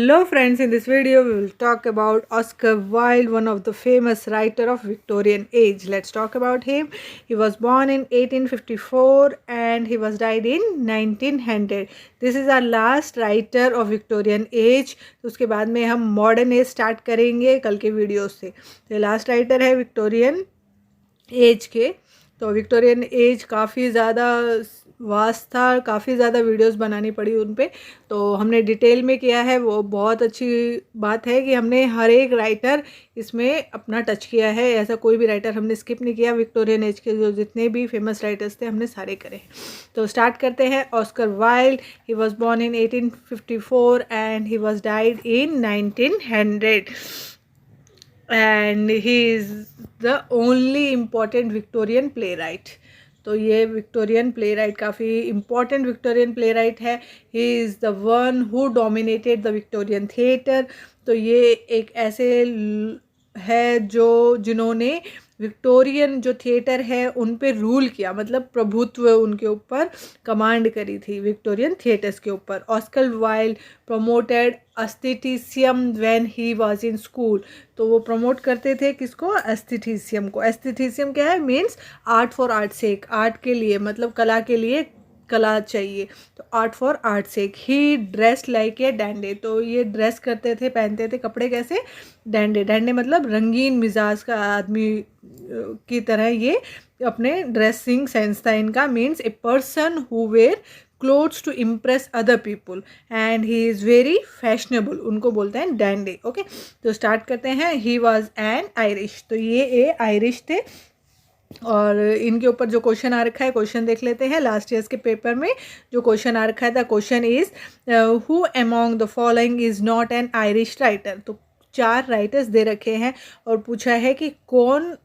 Hello friends, in this video we will talk about Oscar Wilde, one of the famous writer of Victorian age. Let's talk about him. He was born in 1854 and he was died in 1900. This is our last writer of Victorian age. तो उसके बाद में हम modern age start करेंगे कल के video से. तो लास्ट राइटर है विक्टोरियन एज के. तो विक्टोरियन एज काफ़ी ज़्यादा वास्ट था, काफ़ी ज़्यादा वीडियोस बनानी पड़ी उन पे. तो हमने डिटेल में किया है, वो बहुत अच्छी बात है कि हमने हर एक राइटर इसमें अपना टच किया है. ऐसा कोई भी राइटर हमने स्किप नहीं किया. विक्टोरियन एज के जो जितने भी फेमस राइटर्स थे हमने सारे करे. तो स्टार्ट करते हैं. Oscar Wilde, he was born in 1854 and he was died in 1900 and he is the only important Victorian playwright. तो ये विक्टोरियन प्ले राइट काफ़ी इम्पॉर्टेंट विक्टोरियन प्ले राइट है. He is the one who dominated the Victorian theatre. तो ये एक ऐसे है जिन्होंने विक्टोरियन जो थिएटर है उन पे रूल किया, मतलब प्रभुत्व उनके ऊपर कमांड करी थी विक्टोरियन थिएटर्स के ऊपर. Oscar Wilde promoted aestheticism when he was in school. तो वो प्रमोट करते थे किसको? एस्थेटिसिज्म को. एस्थेटिसिज्म क्या है? Means art for art sake, art के लिए, मतलब कला के लिए कला चाहिए. तो art for art sake. He dress like a dandy. तो ये ड्रेस करते थे, पहनते थे कपड़े कैसे? डैंडे. डैंडे मतलब रंगीन मिजाज का आदमी की तरह ये अपने ड्रेसिंग सेंस था इनका. Means a person who wear clothes to impress other people and he is very fashionable. उनको बोलते हैं डैंडे. ओके, तो स्टार्ट करते हैं. He was an Irish. तो ये आयरिश थे और इनके ऊपर जो क्वेश्चन आ रखा है, क्वेश्चन देख लेते हैं. लास्ट ईयर्स के पेपर में जो क्वेश्चन आ रखा है, the question is who among the following is not an Irish writer. तो 4 राइटर्स दे रखे हैं और पूछा है कि कौन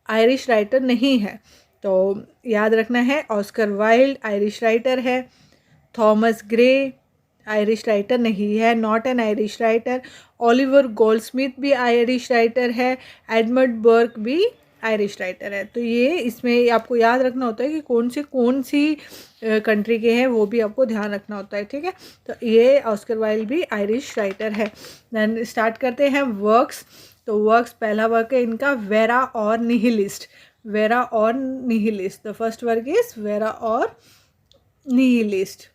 आयरिश राइटर नहीं है. तो याद रखना है, ऑस्कर वाइल्ड आयरिश राइटर है. थॉमस ग्रे आयरिश राइटर नहीं है, not an Irish writer. Oliver Goldsmith भी आयरिश राइटर है. एडमंड बर्क भी आयरिश राइटर है. तो ये इसमें आपको याद रखना होता है कि कौन सी कंट्री के हैं, वो भी आपको ध्यान रखना होता है. ठीक है, तो ये ऑस्कर वाइल्ड भी आयरिश राइटर है. देन स्टार्ट करते हैं वर्क्स. तो वर्क्स, पहला वर्क है इनका Vera or nihilist. Vera or nihilist. The first work is Vera or nihilist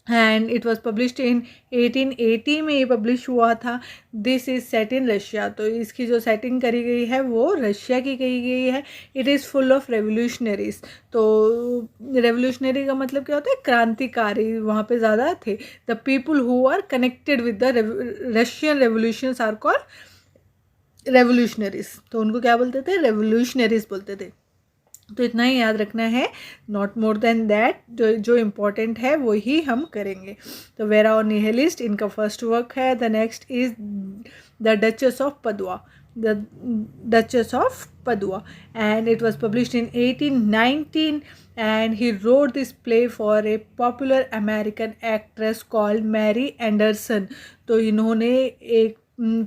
and it was published in 1880 में ये पब्लिश हुआ था. This is set in Russia. तो इसकी जो सेटिंग करी गई है वो रशिया की कही गई है. It is full of revolutionaries. तो रेवोल्यूशनरी का मतलब क्या होता है? क्रांतिकारी वहाँ पे ज़्यादा थे. The people who are connected with the Russian revolutions are called revolutionaries. तो उनको क्या बोलते थे? रेवोल्यूशनरीज बोलते थे. तो इतना ही याद रखना है, नॉट मोर देन दैट. जो इम्पोर्टेंट है वही हम करेंगे. तो वेरा और निहिलिस्ट इनका फर्स्ट वर्क है. The next is the duchess of Padua. The duchess of Padua and it was published in 1819 and he wrote this play for a popular American actress called Mary Anderson. तो इन्होंने एक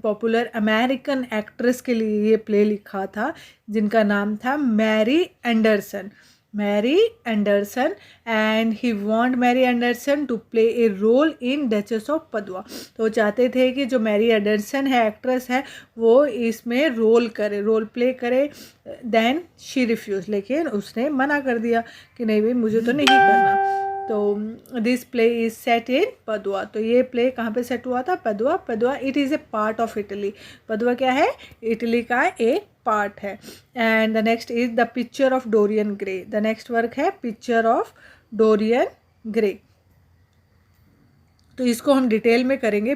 popular American actress के लिए ये play लिखा था जिनका नाम था Mary Anderson. Mary Anderson and he want Mary Anderson to play a role in duchess of Padua. तो चाहते थे कि जो मैरी एंडरसन है, एक्ट्रेस है, वो इसमें रोल प्ले करे. Then she refuse. लेकिन उसने मना कर दिया कि नहीं भाई, मुझे तो नहीं करना. तो this play is set in Padua. तो ये प्ले कहाँ पे सेट हुआ था? Padua. Padua it is a part of Italy. Padua क्या है? इटली का एक पार्ट है. And the next is the picture of Dorian Gray. The next work है पिक्चर ऑफ डोरियन ग्रे. तो इसको हम डिटेल में करेंगे.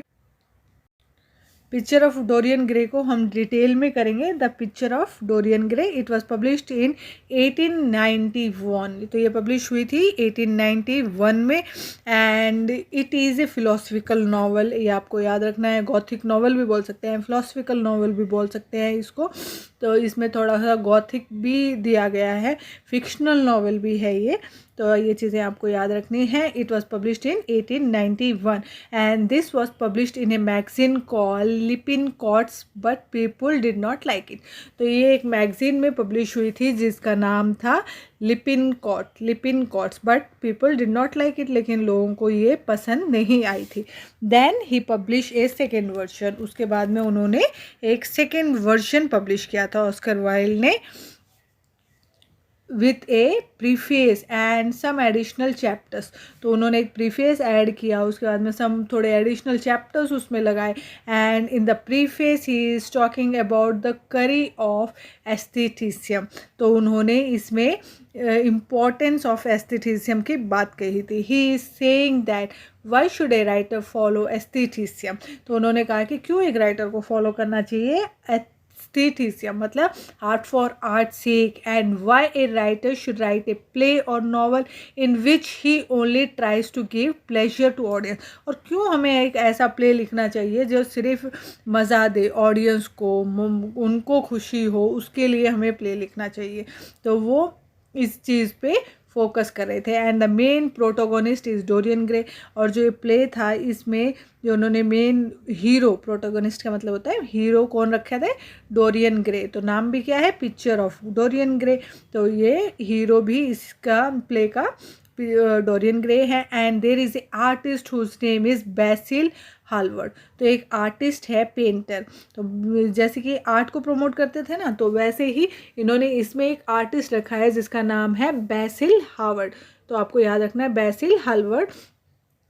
पिक्चर ऑफ डोरियन ग्रे को हम डिटेल में करेंगे. The picture of Dorian grey it was published in 1891. तो ये पब्लिश हुई थी 1891 में and it is A philosophical novel. ये आपको याद रखना है. गॉथिक नावल भी बोल सकते हैं, फिलोसफिकल नावल भी बोल सकते हैं इसको. तो इसमें थोड़ा सा गॉथिक भी दिया गया है, फिक्शनल नावल भी है ये. तो ये चीज़ें आपको याद रखनी है. It was published in 1891 and this was published in a magazine call Lippincott's but people did not like it. तो ये एक मैगजीन में पब्लिश हुई थी जिसका नाम था Lippincott's, but people did not like it, लेकिन लोगों को ये पसंद नहीं आई थी. Then he publish a second version, उसके बाद में उन्होंने एक सेकेंड वर्जन पब्लिश किया था ऑस्कर वाइल्ड ने, with a preface and some additional chapters. तो उन्होंने एक प्रीफेस ऐड किया, उसके बाद में सम थोड़े एडिशनल चैप्टर्स उसमें लगाए. And in the preface he is talking about the करी ऑफ एस्थेटिसिज्म. तो उन्होंने इसमें इम्पोर्टेंस ऑफ एस्थेटिसिज्म की बात कही थी. He is saying that why should a writer follow aestheticism. तो उन्होंने कहा कि क्यों एक राइटर को फॉलो करना चाहिए एस्थेटिसिज्म, मतलब art for art sake, and why a writer should write a play or novel in which he only tries to give pleasure to audience. और क्यों हमें एक ऐसा प्ले लिखना चाहिए जो सिर्फ मज़ा दे ऑडियंस को, उनको खुशी हो, उसके लिए हमें प्ले लिखना चाहिए. तो वो इस चीज़ पे फोकस कर रहे थे. And the main protagonist is Dorian Gray. और जो ये प्ले था इसमें जो उन्होंने मेन हीरो, प्रोटोगोनिस्ट का मतलब होता है हीरो, कौन रखे थे, डोरियन ग्रे. तो नाम भी क्या है, पिक्चर ऑफ डोरियन ग्रे. तो ये हीरो भी इसका प्ले का डोरियन ग्रे है. And there is a artist whose name is Basil Hallward. तो एक आर्टिस्ट है, पेंटर. तो जैसे कि आर्ट को प्रमोट करते थे ना, तो वैसे ही इन्होंने इसमें एक आर्टिस्ट रखा है जिसका नाम है बैसिल हावर्ड. तो आपको याद रखना है बैसिल हालवर्ड,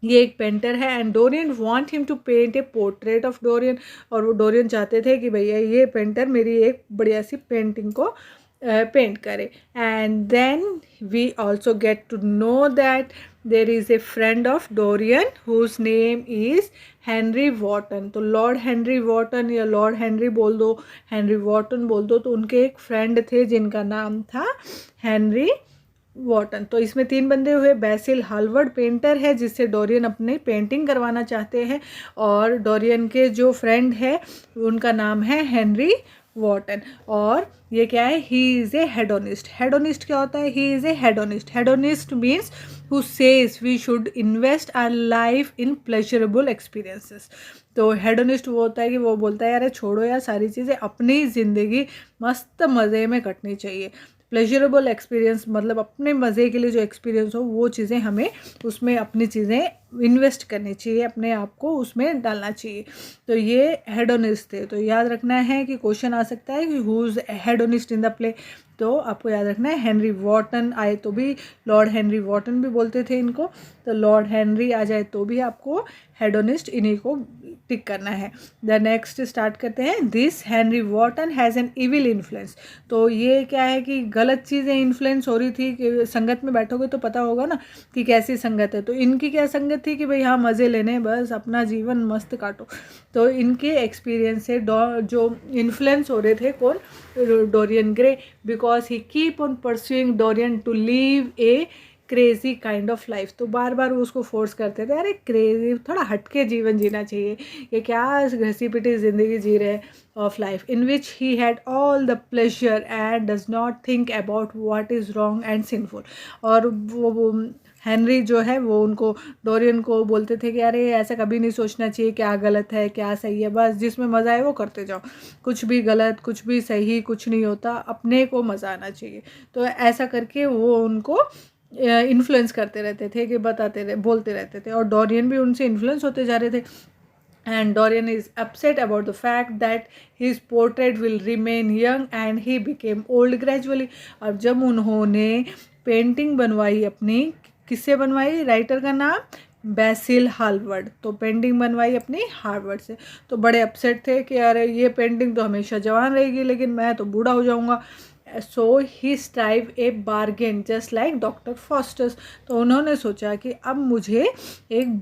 ये एक पेंटर है. And Dorian want him to paint a portrait of Dorian. और वो डोरियन चाहते थे कि भैया ये पेंटर मेरी एक बढ़िया सी पेंटिंग को पेंट करे. And then we also get to know that there is a friend of Dorian whose name is Henry Wotton. तो लॉर्ड हेनरी वॉटन या लॉर्ड हेनरी बोल दो, हेनरी वॉटन बोल दो. तो उनके एक फ्रेंड थे जिनका नाम था हेनरी वॉटन. तो इसमें 3 बंदे हुए. बैसिल हालवर्ड पेंटर है जिससे डोरियन अपनी पेंटिंग करवाना चाहते हैं, और डोरियन के जो फ्रेंड है उनका नाम है हेनरी वॉटन. और ये क्या है, he is a hedonist. Hedonist क्या होता है, he is a hedonist. Hedonist means who says we should invest our life in pleasurable experiences. तो हेडोनिस्ट वो होता है कि वो बोलता है यार छोड़ो यार सारी चीज़ें, अपनी ज़िंदगी मस्त मज़े में कटनी चाहिए. प्लेजरेबल एक्सपीरियंस मतलब अपने मज़े के लिए जो एक्सपीरियंस हो वो चीज़ें हमें उसमें अपनी चीज़ें इन्वेस्ट करनी चाहिए, अपने आप को उसमें डालना चाहिए. तो ये हेडोनिस्ट थे. तो याद रखना है कि क्वेश्चन आ सकता है कि who is hedonist in the play. तो आपको याद रखना है हेनरी वॉटन आए तो भी लॉर्ड हेनरी वॉटन भी बोलते थे इनको. तो लॉर्ड हेनरी आ जाए तो भी आपको हेडोनिस्ट इन्हीं को टिक करना है. द नेक्स्ट स्टार्ट करते हैं. This Henry Wotton has an evil influence. तो ये क्या है कि गलत चीज़ें इन्फ्लुएंस हो रही थी कि संगत में बैठोगे तो पता होगा ना कि कैसी संगत है. तो इनकी क्या संगत थी कि भाई हाँ मज़े लेने, बस अपना जीवन मस्त काटो. तो इनके एक्सपीरियंस से जो इन्फ्लुएंस हो रहे थे कौन, Dorian Gray, because he keep on pursuing Dorian to live a crazy kind of life. तो बार बार वो उसको फोर्स करते थे, अरे क्रेजी थोड़ा हटके जीवन जीना चाहिए, ये क्या घसी पिटी ज़िंदगी जी रहे of life in which he had all the pleasure and does not think about what is wrong and sinful. और वो हेनरी जो है वो उनको डोरियन को बोलते थे कि अरे ऐसा कभी नहीं सोचना चाहिए क्या गलत है क्या सही है, बस जिसमें मज़ा आए वो करते जाओ, कुछ भी गलत कुछ भी सही कुछ नहीं होता, अपने को मज़ा आना चाहिए. तो ऐसा करके वो उनको इन्फ्लुएंस करते रहते थे कि बोलते रहते थे. और डोरियन भी उनसे इन्फ्लुएंस होते जा रहे थे. And Dorian is upset about the fact that his portrait will remain young and he became old gradually. अब जब उन्होंने पेंटिंग बनवाई अपनी, किससे बनवाई, राइटर का नाम बैसिल हालवर्ड. तो पेंटिंग बनवाई अपनी हार्वर्ड से. तो बड़े अपसेट थे कि अरे ये पेंटिंग तो हमेशा जवान रहेगी लेकिन मैं तो बूढ़ा हो जाऊंगा. So he strive a bargain just like doctor Faustus. तो उन्होंने सोचा कि अब मुझे एक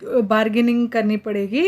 बार्गेनिंग करनी पड़ेगी,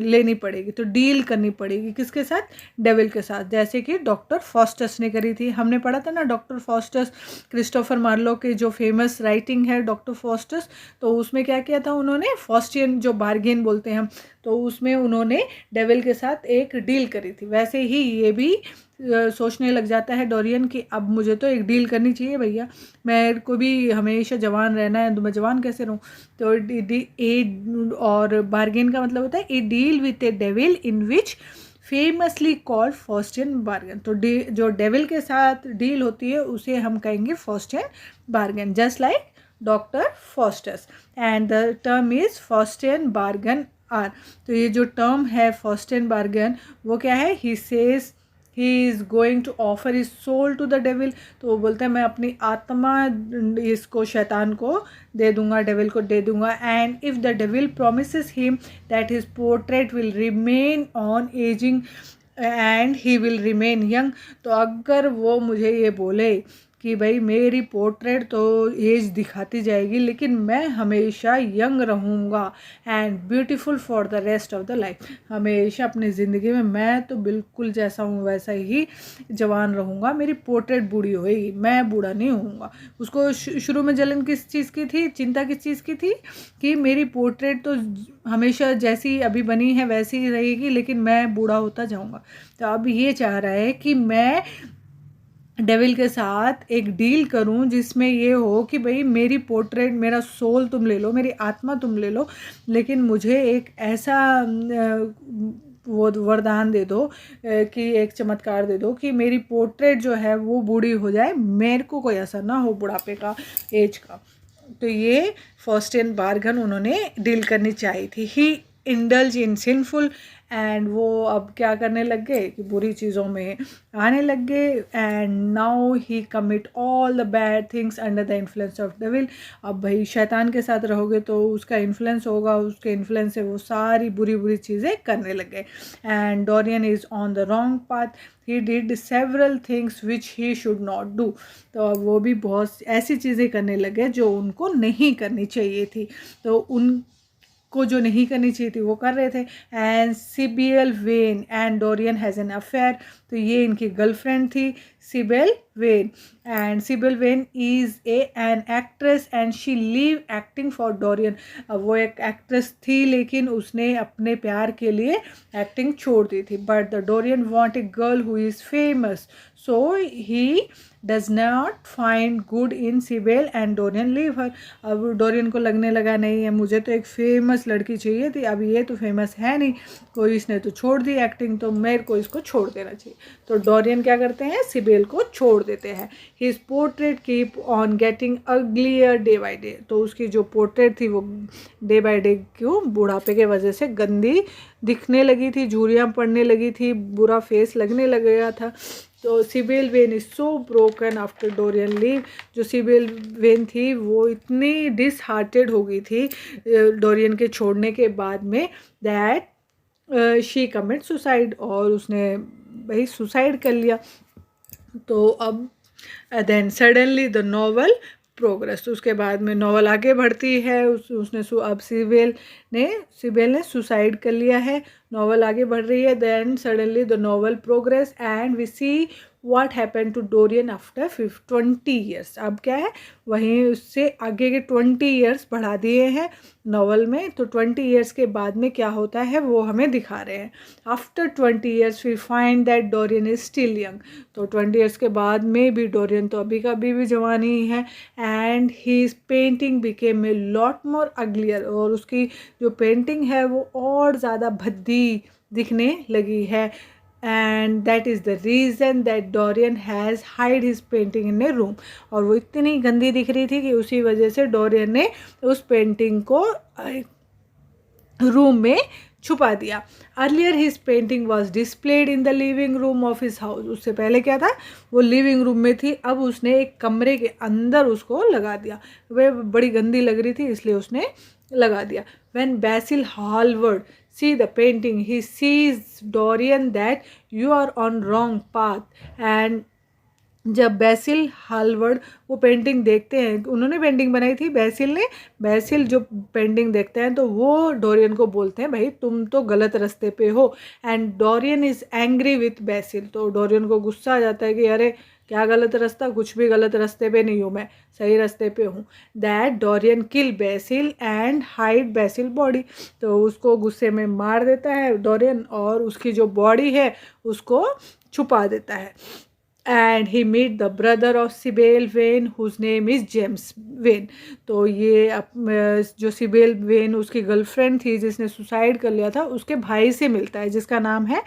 लेनी पड़ेगी, तो डील करनी पड़ेगी किसके साथ, डेविल के साथ, जैसे कि डॉक्टर फॉस्टस ने करी थी. हमने पढ़ा था ना डॉक्टर फॉस्टस, क्रिस्टोफर मार्लो की जो फेमस राइटिंग है डॉक्टर फॉस्टस. तो उसमें क्या किया था उन्होंने, फॉस्टियन जो बार्गेन बोलते हैं हम, तो उसमें उन्होंने डेविल के साथ एक डील करी थी. वैसे ही ये भी सोचने लग जाता है डोरियन कि अब मुझे तो एक डील करनी चाहिए भैया, मेरे को भी हमेशा जवान रहना है, तो मैं जवान कैसे रहूँ. तो और बार्गेन का मतलब होता है a deal with a devil in which famously called Faustian bargain. तो जो डेविल के साथ डील होती है उसे हम कहेंगे Faustian bargain, just like doctor Faustus, and the term is Faustian bargain are. तो ये जो टर्म है फॉस्टियन बार्गेन वो क्या है, he says he is going to offer his soul to the devil. तो वो बोलते हैं मैं अपनी आत्मा इसको शैतान को दे दूंगा, डेविल को दे दूंगा। And if the devil promises him that his portrait will remain on ageing and he will remain young. तो अगर वो मुझे ये बोले कि भाई मेरी पोर्ट्रेट तो एज दिखाती जाएगी लेकिन मैं हमेशा यंग रहूँगा and beautiful for the rest of the life, हमेशा अपनी ज़िंदगी में मैं तो बिल्कुल जैसा हूँ वैसा ही जवान रहूँगा, मेरी पोर्ट्रेट बूढ़ी होएगी, मैं बूढ़ा नहीं होऊंगा। उसको शुरू में जलन किस चीज़ की थी, चिंता किस चीज़ की थी कि मेरी पोर्ट्रेट तो हमेशा जैसी अभी बनी है वैसी ही रहेगी लेकिन मैं बूढ़ा होता जाऊँगा। तो अब ये चाह रहा है कि मैं डेविल के साथ एक डील करूं जिसमें ये हो कि भाई मेरी पोर्ट्रेट, मेरा सोल तुम ले लो, मेरी आत्मा तुम ले लो, लेकिन मुझे एक ऐसा वो वरदान दे दो कि एक चमत्कार दे दो कि मेरी पोर्ट्रेट जो है वो बूढ़ी हो जाए, मेरे को कोई असर ना हो बुढ़ापे का, एज का। तो ये फॉस्टियन बार्गेन उन्होंने डील करनी चाहिए थी। ही इंडल्ज इन सिनफुल, एंड वो अब क्या करने लग गए कि बुरी चीज़ों में आने लग गए। And now he commit all the bad things under the influence of devil. अब भाई शैतान के साथ रहोगे तो उसका इन्फ्लुएंस होगा, उसके इन्फ्लुएंस से वो सारी बुरी बुरी चीज़ें करने लग गए। And Dorian is on the wrong path, he did several things which he should not do. तो अब वो भी बहुत ऐसी चीज़ें करने लगे जो उनको नहीं करनी चाहिए थी, तो उनको जो नहीं करनी चाहिए थी वो कर रहे थे। And CIBIL when and Dorian has an affair. तो ये इनकी गर्लफ्रेंड थी CIBIL when, and CIBIL when is an actress and she leave acting for Dorian. अब वो एक एक्ट्रेस थी लेकिन उसने अपने प्यार के लिए एक्टिंग छोड़ दी थी। But the Dorian want a girl who is famous, so he does not find good in CIBIL and Dorian leave her. अब डोरियन को लगने लगा नहीं है मुझे तो एक फेमस लड़की चाहिए थी, अब ये तो फेमस है नहीं, कोई इसने तो छोड़ दी एक्टिंग, तो मेरे को इसको छोड़ देना चाहिए। तो डोरियन क्या करते हैं, सिबिल को छोड़ देते हैं। His portrait keep on getting uglier day by day. तो उसकी जो पोर्ट्रेट थी वो डे बाई डे क्यों बुढ़ापे के वजह से गंदी दिखने लगी थी, झुर्रियाँ पड़ने लगी थी, बुरा फेस लगने लग गया था। तो CIBIL when is so broken after Dorian leave. जो सिबिल वेन थी वो इतनी डिसहार्टेड हो गई थी डोरियन के छोड़ने के बाद में दैट शी कमिट सुसाइड, और उसने भाई सुसाइड कर लिया। तो अब then suddenly the novel progress. तो उसके बाद में नॉवल आगे बढ़ती है, उसने अब सिबिल ने सुसाइड कर लिया है, नॉवल आगे बढ़ रही है। Then suddenly the novel progress and we see what happen to Dorian after 20 years. अब क्या है, वहीं उससे आगे के 20 ईयर्स बढ़ा दिए हैं नॉवल में। तो 20 ईयर्स के बाद में क्या होता है वो हमें दिखा रहे हैं। After 20 years we find that Dorian is still young. तो 20 ईयर्स के बाद में भी डोरियन तो अभी का अभी भी जवान ही है। And his painting became a lot more uglier, और उसकी जो पेंटिंग है वो और ज़्यादा भद्दी दिखने लगी है। And that is the reason that Dorian has hide his painting in A room. और वो इतनी गंदी दिख रही थी कि उसी वजह से डोरियन ने उस पेंटिंग को रूम में छुपा दिया। Earlier his painting was displayed in the living room of his house. उससे पहले क्या था, वो लिविंग रूम में थी, अब उसने एक कमरे के अंदर उसको लगा दिया। वह बड़ी गंदी लग रही थी इसलिए उसने लगा दिया। When Basil Hallward see the painting, he sees Dorian that you are on wrong path. And जब बैसिल हालवर्ड वो पेंटिंग देखते हैं, उन्होंने पेंटिंग बनाई थी बैसिल जो पेंटिंग देखते हैं तो वो डोरियन को बोलते हैं भाई तुम तो गलत रास्ते पे हो। And Dorian is angry with Basil. तो डोरियन को गुस्सा आ जाता है कि अरे क्या गलत रास्ता, कुछ भी गलत रास्ते पे नहीं हूँ, मैं सही रास्ते पे हूँ। That Dorian kill Basil and hide Basil body. तो उसको गुस्से में मार देता है डोरियन और उसकी जो बॉडी है उसको छुपा देता है। And he meet the brother of Sibyl Vane whose name is James Vane. तो ये जो सिबेल वेन उसकी गर्लफ्रेंड थी जिसने सुसाइड कर लिया था, उसके भाई से मिलता है जिसका नाम है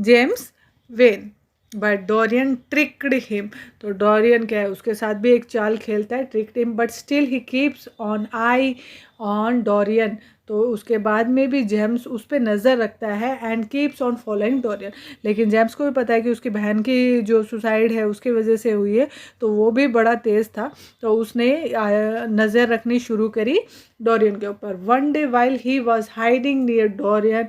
James when. But Dorian tricked him. तो डोरियन क्या है, उसके साथ भी एक चाल खेलता है, tricked him, but still he keeps on I on Dorian. तो उसके बाद में भी जेम्स उस पर नज़र रखता है and keeps on following Dorian. लेकिन जेम्स को भी पता है कि उसकी बहन की जो सुसाइड है उसकी वजह से हुई है, तो वो भी बड़ा तेज़ था, तो उसने नज़र रखनी शुरू करी डोरियन के ऊपर। One day while he was hiding near Dorian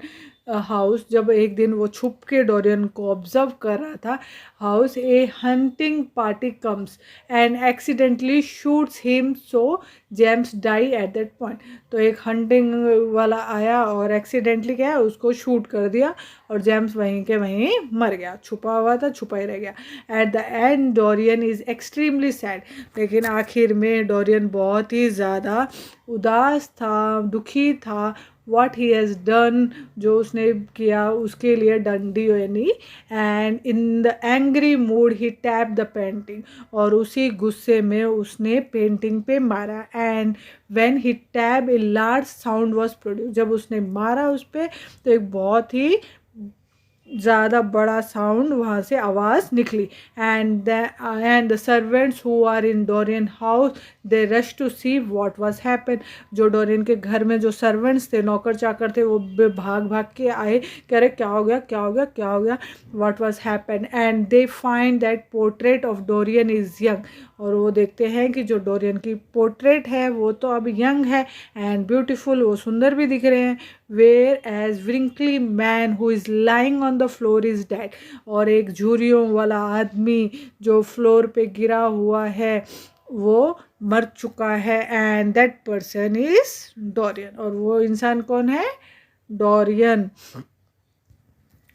house, जब एक दिन वो छुप के डोरियन को ऑब्जर्व कर रहा था house, a hunting party comes and accidentally shoots him, so James die at that point. तो एक हंटिंग वाला आया और एक्सीडेंटली क्या है उसको शूट कर दिया और जेम्स वहीं के वहीं मर गया, छुपा हुआ था छुपा ही रह गया। At the end Dorian is extremely sad. लेकिन आखिर में डोरियन बहुत ही ज़्यादा उदास था, दुखी था। वॉट ही हैज़ डन, जो उसने किया उसके लिए डंडी यानी। And in the angry mood he tap the painting, और उसी गुस्से में उसने पेंटिंग पे मारा। And when he tap a large sound was produce, जब उसने मारा उस पर तो एक बहुत ही ज़्यादा बड़ा साउंड वहाँ से आवाज़ निकली। And the servants who are in Dorian house they rush to see what was happen. जो डोरियन के घर में जो सर्वेंट्स थे, नौकर चाकर थे, वो भाग भाग के आए, कह रहे क्या हो गया क्या हो गया क्या हो गया, what was happen. And they find that portrait of Dorian is young, और वो देखते हैं कि जो डोरियन की पोर्ट्रेट है वो तो अब यंग है एंड ब्यूटीफुल, वो सुंदर भी दिख रहे हैं। Whereas wrinkly man who is lying on the floor is dead, और एक झुर्रियों वाला आदमी जो फ्लोर पे गिरा हुआ है वो मर चुका है। And that person is Dorian, और वो इंसान कौन है, डोरियन,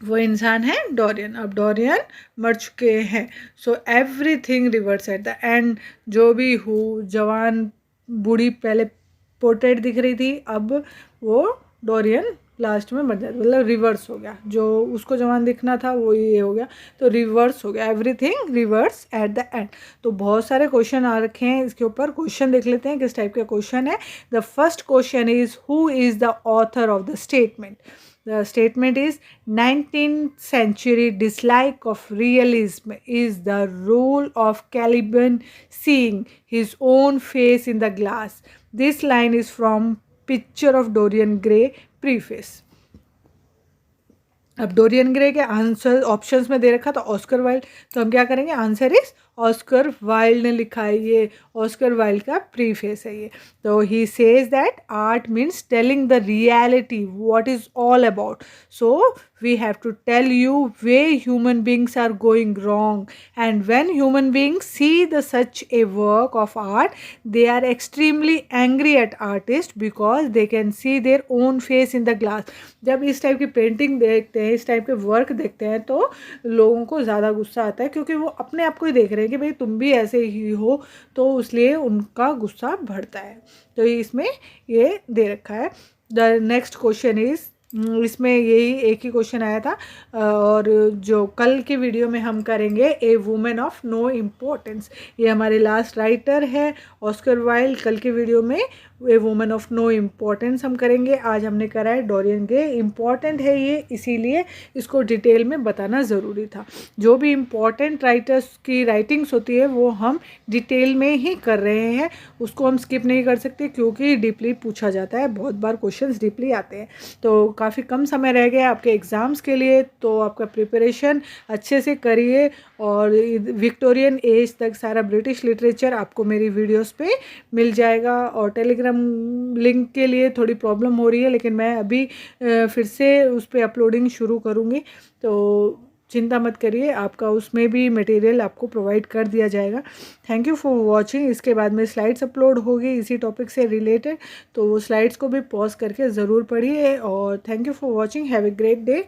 वो इंसान है डोरियन। अब डोरियन मर चुके हैं। So everything reverse at the end. जो भी हो, जवान बूढ़ी पहले पोर्ट्रेट दिख रही थी, अब वो डोरियन लास्ट में मर जाता, मतलब रिवर्स हो गया, जो उसको जवान दिखना था वो ये हो गया, तो रिवर्स हो गया, everything reverse at the end. तो बहुत सारे क्वेश्चन आ रखे हैं इसके ऊपर, क्वेश्चन देख लेते हैं किस टाइप का क्वेश्चन है। The first question is who is the author of the statement. The statement is 19th century dislike of realism is the role of Caliban seeing his own face in the glass. This line is from Picture of Dorian Gray preface. अब Dorian Gray के answer options में दे रखा था Oscar wild, तो हम क्या करेंगे, answer is Oscar Wilde ने लिखा है, ये ऑस्कर वाइल्ड का प्रीफेस है ये। तो he says that art means telling the reality what is all about, so we have to tell you where human beings are going wrong, and when human beings see the such a work of art they are extremely angry at artists because they can see their own face in the glass. जब इस type की painting देखते हैं, इस type के work देखते हैं, तो लोगों को ज़्यादा गुस्सा आता है, क्योंकि वो अपने आप को ही देख रहे हैं कि भाई तुम भी ऐसे ही हो, तो इसलिए उनका गुस्सा बढ़ता है। तो इसमें ये दे रखा है। द नेक्स्ट क्वेश्चन इज, इसमें यही एक ही क्वेश्चन आया था, और जो कल की वीडियो में हम करेंगे ए वुमेन ऑफ नो इम्पोर्टेंस, ये हमारे लास्ट राइटर है ऑस्कर वाइल्ड। कल की वीडियो में ए वुमेन ऑफ नो इम्पोर्टेंस हम करेंगे। आज हमने करा है डोरियन ग्रे। इम्पॉर्टेंट है ये, इसीलिए इसको डिटेल में बताना ज़रूरी था। जो भी इम्पॉर्टेंट राइटर्स की राइटिंग्स होती है वो हम डिटेल में ही कर रहे हैं, उसको हम स्किप नहीं कर सकते, क्योंकि डीपली पूछा जाता है, बहुत बार क्वेश्चंस डीपली आते हैं। तो काफ़ी कम समय रह गया आपके एग्ज़ाम्स के लिए, तो आपका प्रिपरेशन अच्छे से करिए। और विक्टोरियन एज तक सारा ब्रिटिश लिटरेचर आपको मेरी वीडियोस पे मिल जाएगा। और टेलीग्राम लिंक के लिए थोड़ी प्रॉब्लम हो रही है, लेकिन मैं अभी फिर से उस पर अपलोडिंग शुरू करूँगी, तो चिंता मत करिए, आपका उसमें भी मटेरियल आपको प्रोवाइड कर दिया जाएगा। Thank you for watching. इसके बाद में स्लाइड्स अपलोड होगी इसी टॉपिक से रिलेटेड, तो वो स्लाइड्स को भी पॉज करके ज़रूर पढ़िए। और thank you for watching, have a great day.